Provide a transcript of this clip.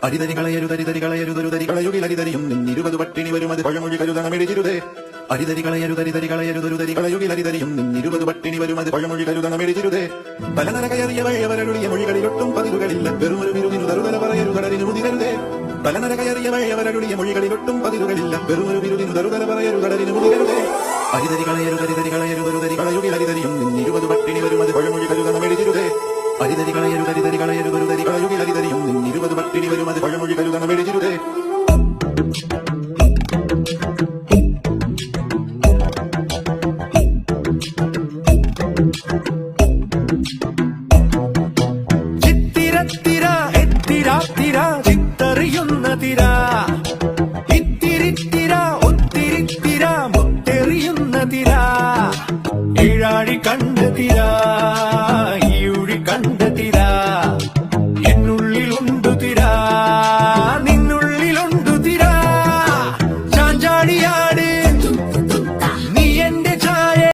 അരിതരികളയരുതരിതരികളയരുതൊരുതരികളയുകിലരിതരിയും നിന്നിരുപത് പട്ടിണി വരും അത് പഴമൊഴി കരുതണമെഴുതിരുതേ. അരിതരികളയരുതരിതരികളയരുതൊരുതരികളയുകിലരിതരിയും നിന്നിരുപത് പട്ടിണി വരും അത് പഴമൊഴി കരുതണമെഴുതിരുതേ. തലനരകയറിയ വഴയവരരുളിയ മൊഴികളിലൊട്ടും പതിരുകളില്ല വെറുമൊരു വിരുദിനു തറുതല പറയരുതടരിനു മുതിരരുതേ. തലനരകയറിയ വഴയവരരുളിയ മൊഴികളിലൊട്ടും പതിരുകളില്ല വെറുമൊരു വിരുദിനു തറുതല പറയരുതടരിനു മുതിരരുതേ. അരിതരികളയരുതരിതരികളയരുതൊരുതരികളയുകിലരിതരിയും നിന്നിരുപത് പട്ടിണി വരും അത് പഴമൊഴി കരുതണമെഴുതിരുതേ. അരിതരികളയരുതരിതരികളയരുതൊരുതരികളയുകിലരിതരിയും നിന്നിരുപത് പട്ടിണി വരും അത് പഴമൊഴി കരുതണമെഴുതിരുതേ. ചിത്തിരത്തിര എത്തിരാത്തിര ചിത്തറിയുന്ന തിര ഇത്തിരിത്തിര ഒത്തിരിത്തിര മുത്തെറിയുന്ന തിര ഏഴാഴി കണ്ട തിര.